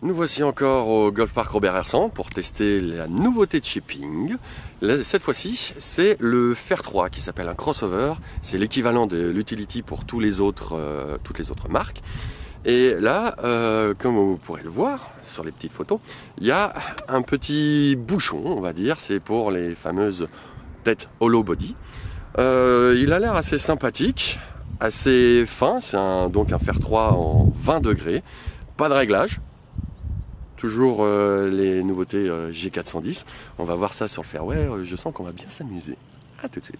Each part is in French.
Nous voici encore au Golf Park Robert Hersant pour tester la nouveauté de Shaping. Cette fois-ci, c'est le Fer 3 qui s'appelle un crossover. C'est l'équivalent de l'Utility pour toutes les autres marques. Et là, comme vous pourrez le voir sur les petites photos, il y a un petit bouchon, on va dire. C'est pour les fameuses têtes hollow body. Il a l'air assez sympathique, assez fin. C'est donc un Fer 3 en 20 degrés. Pas de réglage. Toujours les nouveautés G410. On va voir ça sur le fairway. Je sens qu'on va bien s'amuser. A tout de suite.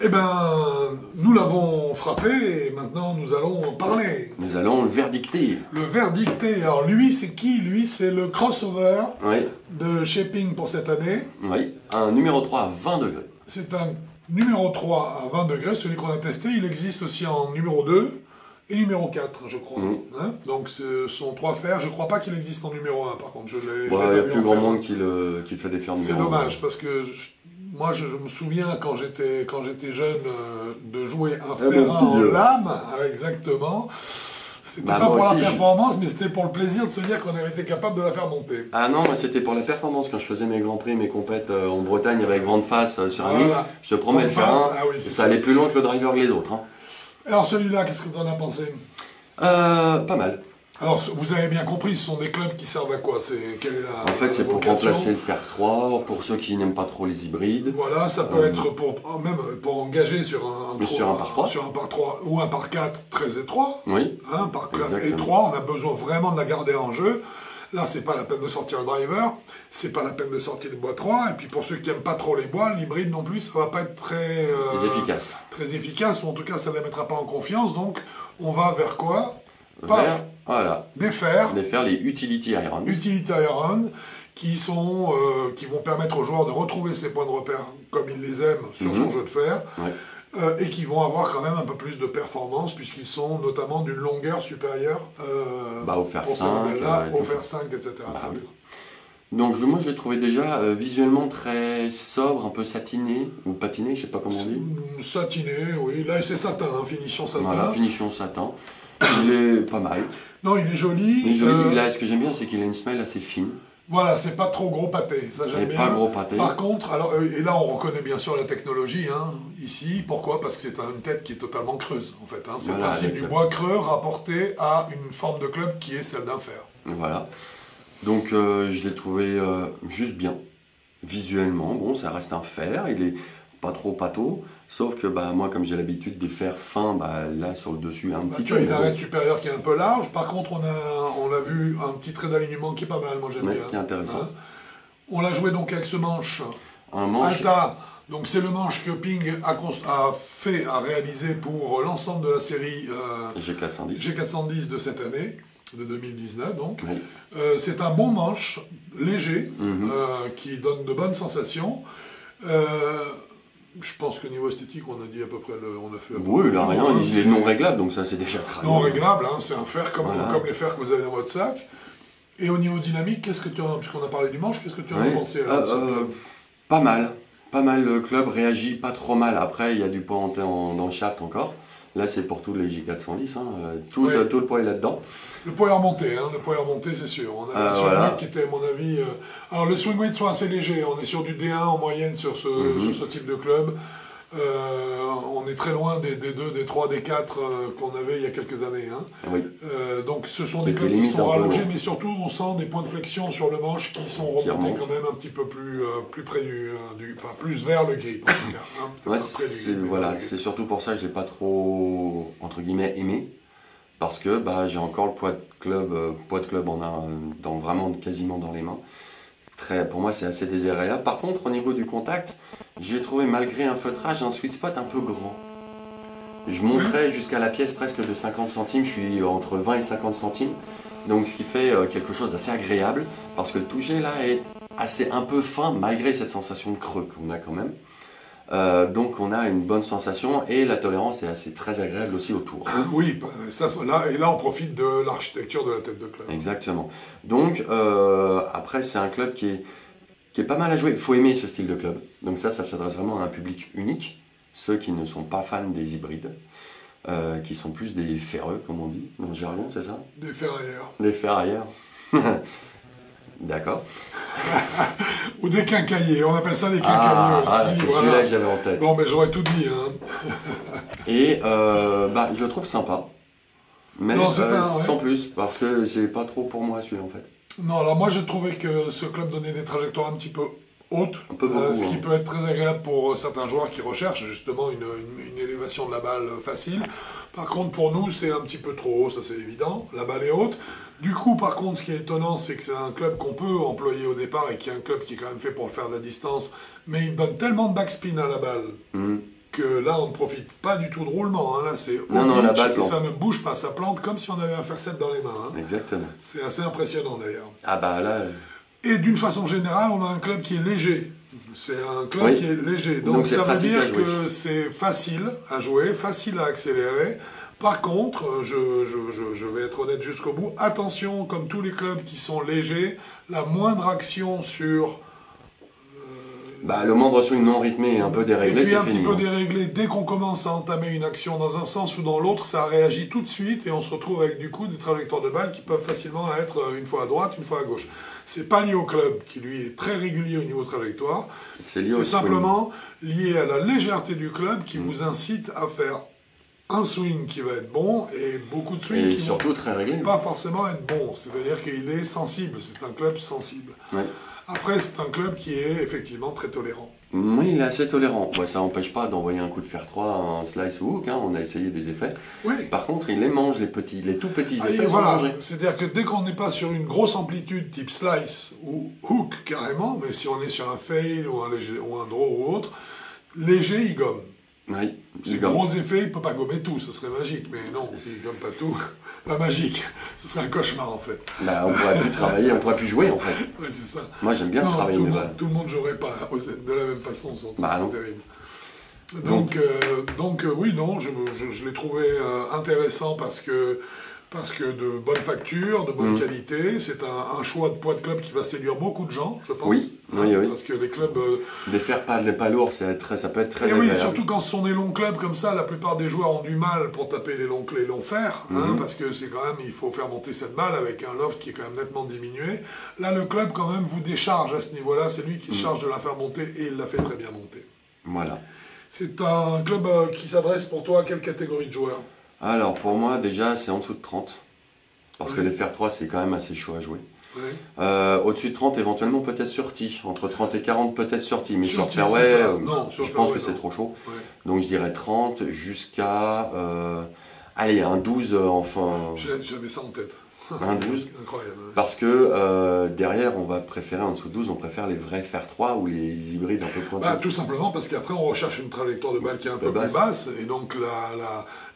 Eh ben, nous l'avons frappé et maintenant nous allons en parler. Nous allons le verdicter. Le verdicter, alors lui c'est qui? Lui c'est le crossover Oui. de Shaping pour cette année. Oui, un numéro 3 à 20 degrés. C'est un numéro 3 à 20 degrés, celui qu'on a testé. Il existe aussi en numéro 2 et numéro 4, je crois. Hein, donc ce sont 3 fers. Je ne crois pas qu'il existe en numéro 1 par contre. Il n'y a plus grand monde qui fait des fers numéro 1. C'est dommage parce que... Moi, je me souviens quand j'étais jeune de jouer un fer en lame, exactement. C'était pas pour la performance, mais c'était pour le plaisir de se dire qu'on avait été capable de la faire monter. Ah non, moi c'était pour la performance. Quand je faisais mes grands prix, mes compètes en Bretagne avec grande face sur un mix, je te promets le fer 1, ça allait plus loin que le driver que les autres. Hein. Alors celui-là, qu'est-ce que tu en as pensé? Pas mal. Alors, vous avez bien compris, ce sont des clubs qui servent à quoi? Quelle est la En fait, c'est pour remplacer le Fer 3, pour ceux qui n'aiment pas trop les hybrides. Voilà, ça peut être même pour engager sur un par 3. Sur un par 3 ou un par 4 très étroit. Oui. Hein, par 4 étroit, on a besoin vraiment de la garder en jeu. Là, c'est pas la peine de sortir le driver, c'est pas la peine de sortir les bois 3. Et puis pour ceux qui n'aiment pas trop les bois, l'hybride non plus, ça va pas être très efficace. Très efficace, ou en tout cas, ça ne les mettra pas en confiance. Donc, on va vers quoi? Voilà. Des fers, les Utility Irons. Utility Irons, qui vont permettre aux joueurs de retrouver ses points de repère comme ils les aiment sur son jeu de fer, et qui vont avoir quand même un peu plus de performance, puisqu'ils sont notamment d'une longueur supérieure au fer 5, au fer 5, etc. Oui. Donc moi je l'ai trouvé déjà visuellement très sobre, un peu satiné, ou patiné, je sais pas comment on dit. Satiné, oui. Là c'est satin, hein, finition satin. Voilà, finition satin. Il est pas mal. Non, il est joli. Il est joli. Là, ce que j'aime bien, c'est qu'il a une semelle assez fine. Voilà, c'est pas trop gros pâté, ça j'aime bien. Pas gros pâté. Par contre, alors, et là on reconnaît bien sûr la technologie, hein, ici. Pourquoi? Parce que c'est une tête qui est totalement creuse, en fait. Hein. C'est le principe du bois creux rapporté à une forme de club qui est celle d'un fer. Voilà. Donc je l'ai trouvé juste bien, visuellement. Bon, ça reste un fer, il est pas trop pâteau. Sauf que moi, comme j'ai l'habitude des fers fins, là sur le dessus, un petit peu. Tu as une arête supérieure qui est un peu large. Par contre, on a vu un petit trait d'alignement qui est pas mal. Moi, j'aime bien. Qui est intéressant. Hein, on l'a joué donc avec ce manche. Un manche. Alta. Donc c'est le manche que Ping a réalisé pour l'ensemble de la série G410 de cette année, de 2019 donc. Oui. C'est un bon manche, léger, qui donne de bonnes sensations. Je pense que niveau esthétique, on a dit à peu près, on a fait... Oui, il n'a rien, il est non réglable, donc ça c'est déjà très bien. Non réglable, hein, c'est un fer comme les fers que vous avez dans votre sac. Et au niveau dynamique, qu'est-ce que tu as, puisqu'on a parlé du manche, qu'est-ce que tu en as pensé pas mal. Pas mal, le club réagit pas trop mal. Après, il y a du poids dans le shaft encore. Là, c'est pour tous les J410, hein. Tout le poids est là-dedans. Le poids est remonté, hein. Le poids est remonté, c'est sûr. On a un swing weight qui était, à mon avis... Alors, les swing weights sont assez légers. On est sur du D1 en moyenne sur ce type de club. On est très loin des 2, des 3, des 4 qu'on avait il y a quelques années. Hein. Oui. Donc ce sont des clubs qui sont rallongés, mais surtout on sent des points de flexion sur le manche qui sont remontés quand même un petit peu plus près enfin plus vers le grip en tout cas. Hein, ouais, c'est surtout pour ça que j'ai pas trop entre guillemets aimé, parce que j'ai encore le poids de club vraiment quasiment dans les mains. Pour moi, c'est assez désagréable. Par contre, au niveau du contact, j'ai trouvé, malgré un feutrage, un sweet spot un peu grand. Je monterais jusqu'à la pièce presque de 50 centimes, je suis entre 20 et 50 centimes. Donc, ce qui fait quelque chose d'assez agréable, parce que le toucher là est un peu fin, malgré cette sensation de creux qu'on a quand même. Donc on a une bonne sensation et la tolérance est très agréable aussi autour. Oui, là on profite de l'architecture de la tête de club. Exactement. Donc après c'est un club qui est pas mal à jouer. Il faut aimer ce style de club. Donc ça s'adresse vraiment à un public unique. Ceux qui ne sont pas fans des hybrides, qui sont plus des ferreux comme on dit dans le jargon, c'est ça? Des ferrailleurs. Des ferrailleurs. D'accord. Ou des quincailliers, on appelle ça des quincailliers aussi. C'est celui-là que j'avais en tête. Bon, mais j'aurais tout dit. Hein. Et je le trouve sympa, mais sans plus, parce que c'est pas trop pour moi celui-là en fait. Non, alors moi j'ai trouvé que ce club donnait des trajectoires un petit peu hautes, ce qui peut être très agréable pour certains joueurs qui recherchent justement une élévation de la balle facile. Par contre, pour nous, c'est un petit peu trop haut, ça c'est évident. La balle est haute. Du coup, par contre, ce qui est étonnant, c'est que c'est un club qu'on peut employer au départ et qui est un club qui est quand même fait pour faire de la distance, mais il donne tellement de backspin à la balle que là, on ne profite pas du tout de roulement. Hein. Là, c'est au pitch et ça ne bouge pas, ça plante comme si on avait un fer 7 dans les mains. Hein. Exactement. C'est assez impressionnant d'ailleurs. Là... Et d'une façon générale, on a un club qui est léger. C'est un club qui est léger. Donc ça veut dire que c'est facile à jouer, facile à accélérer. Par contre, je vais être honnête jusqu'au bout, attention, comme tous les clubs qui sont légers, la moindre action sur... le moindre swing non rythmé et un peu déréglé, c'est fini. Et puis un petit peu déréglé, dès qu'on commence à entamer une action dans un sens ou dans l'autre, ça réagit tout de suite et on se retrouve avec du coup des trajectoires de balles qui peuvent facilement être une fois à droite, une fois à gauche. C'est pas lié au club, qui lui est très régulier au niveau trajectoire. C'est simplement lié à la légèreté du club qui vous incite à faire un swing qui va être bon et beaucoup de swings qui surtout très réglé. Pas forcément être bon. C'est-à-dire qu'il est sensible, c'est un club sensible. Ouais. Après, c'est un club qui est effectivement très tolérant. Oui, il est assez tolérant. Ça n'empêche pas d'envoyer un coup de fer 3, un slice ou hook, hein. On a essayé des effets. Oui. Par contre, il les mange, les tout petits effets sont mangés. C'est-à-dire que dès qu'on n'est pas sur une grosse amplitude type slice ou hook carrément, mais si on est sur un fail ou un draw ou autre, léger, il gomme. Oui, c'est gros effet, il ne peut pas gommer tout, ce serait magique, mais non, il ne gomme pas tout. Pas magique, ce serait un cauchemar en fait. On ne pourrait plus travailler, on ne pourrait plus jouer en fait. Oui, c'est ça. Moi j'aime bien travailler mes balles. Tout le monde ne jouerait pas de la même façon, c'est terrible. Donc oui, non, je l'ai trouvé intéressant parce que de bonne facture, de bonne qualité, c'est un choix de poids de club qui va séduire beaucoup de gens, je pense. Oui. Parce que les clubs... Les fers pas lourds, ça peut être très agréable. Oui, surtout quand ce sont des longs clubs comme ça, la plupart des joueurs ont du mal pour taper les longs fers, parce que c'est quand même, il faut faire monter cette balle avec un loft qui est quand même nettement diminué. Là, le club quand même vous décharge à ce niveau-là, c'est lui qui se charge de la faire monter et il la fait très bien monter. Voilà. C'est un club qui s'adresse pour toi à quelle catégorie de joueurs? Alors pour moi déjà c'est en dessous de 30, parce que les fer 3 c'est quand même assez chaud à jouer. Oui. Au-dessus de 30 éventuellement peut-être sur tee, entre 30 et 40 peut-être sur tee, mais sur fairway je pense que c'est trop chaud. Oui. Donc je dirais 30 jusqu'à un 12 enfin. J'avais ça en tête. Un 12. Incroyable. Parce que derrière, on va préférer en dessous de 12, on préfère les vrais fer 3 ou les hybrides un peu pointus. Tout simplement parce qu'après, on recherche une trajectoire de balle qui est un peu plus basse, et donc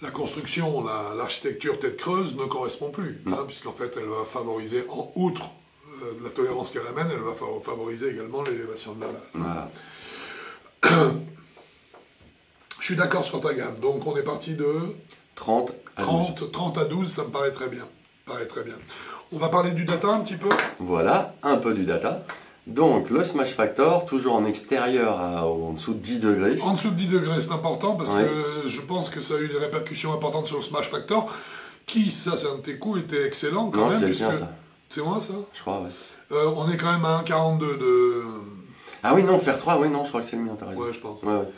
la construction, l'architecture tête creuse ne correspond plus, puisqu'en fait, elle va favoriser, outre la tolérance qu'elle amène, elle va favoriser également l'élévation de la balle. Voilà. Je suis d'accord sur ta gamme, donc on est parti de 30 à 12, ça me paraît très bien. On va parler du data un petit peu. Voilà, un peu du data. Donc le Smash Factor, toujours en extérieur en dessous de 10 degrés. En dessous de 10 degrés, c'est important parce que je pense que ça a eu des répercussions importantes sur le Smash Factor, qui, ça c'est un de tes coups, était excellent quand même. Non, c'est le tien ça. C'est moi ça? Je crois, ouais. On est quand même à 1,42 de... Ah oui, non, faire 3, oui, non, je crois que c'est le mien, t'as raison. Ouais, je pense. Ouais, ouais.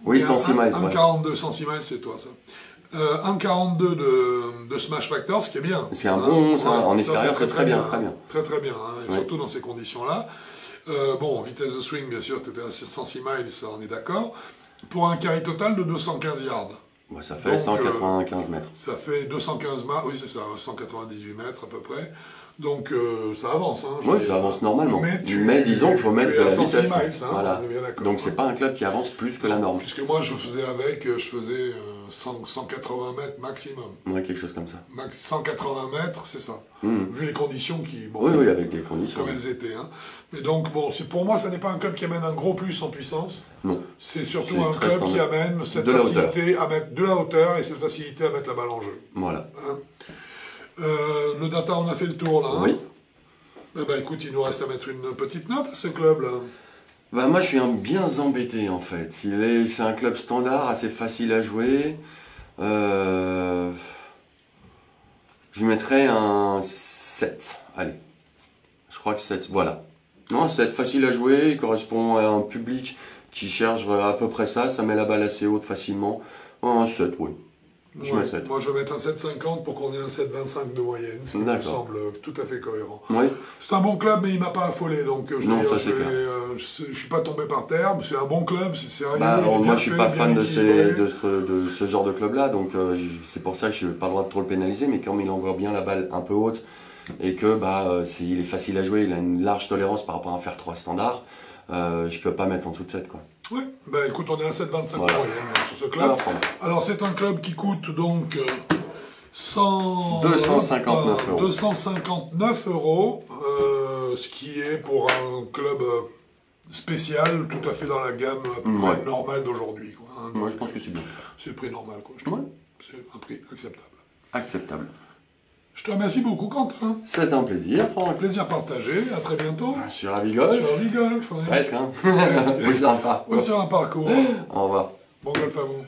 Oui, 106 miles. 1,42 106 miles, c'est toi ça. 1,42 de Smash Factor, ce qui est bien. C'est un bon, ça, en extérieur, c'est très bien, très bien. Très très bien, hein, et surtout dans ces conditions-là. Bon, vitesse de swing, bien sûr, tu étais à 106 miles, ça, on est d'accord. Pour un carry total de 215 yards. Ouais, ça fait donc, 195 mètres. Ça fait 215 mètres, oui c'est ça, 198 mètres à peu près. Donc ça avance. Hein, oui, ça avance normalement. Mais disons qu'il faut mettre de la vitesse. Miles, hein, voilà. Donc c'est pas un club qui avance plus que la norme. Puisque moi je faisais 180 mètres maximum. Ouais, quelque chose comme ça. 180 mètres, c'est ça. Vu les conditions qui... Bon, oui, avec des conditions. Comme elles étaient. Hein. Mais donc, bon, pour moi, ça n'est pas un club qui amène un gros plus en puissance. Non. C'est surtout un club qui amène cette facilité à mettre de la hauteur et cette facilité à mettre la balle en jeu. Voilà. Hein. Le data, on a fait le tour là. Oui. Eh ben, écoute, il nous reste à mettre une petite note à ce club là. Bah, moi, je suis bien embêté en fait. C'est un club standard, assez facile à jouer. Je lui mettrais un 7. Allez. Je crois que 7, voilà. Non, 7, facile à jouer, il correspond à un public qui cherche à peu près ça met la balle assez haute facilement. Un 7, oui. Je mets 7. Moi, je vais mettre un 7,50 pour qu'on ait un 7,25 de moyenne. Ça me semble tout à fait cohérent. Oui. C'est un bon club, mais il ne m'a pas affolé. Donc, je ne suis pas tombé par terre. C'est un bon club, c'est sérieux. Moi, je ne suis pas fan de ce genre de club-là. Donc, c'est pour ça que je n'ai pas le droit de trop le pénaliser. Mais comme il envoie bien la balle un peu haute et que il est facile à jouer, il a une large tolérance par rapport à un fer 3 standard, je ne peux pas mettre en dessous de 7, quoi. Oui, bah écoute, on est à 7,25 moyenne sur ce club. Alors c'est un club qui coûte donc 259 euros, ce qui est pour un club spécial, tout à fait dans la gamme normale d'aujourd'hui. Moi je pense que c'est bien. C'est le prix normal, quoi. C'est un prix acceptable. Acceptable. Je te remercie beaucoup, Quentin. C'était un plaisir, Franck. Un plaisir partagé. À très bientôt. Sur Avigolf. Sur Avigolf, Presque, hein. Ou sur un parcours. Au revoir. Bon golf à vous.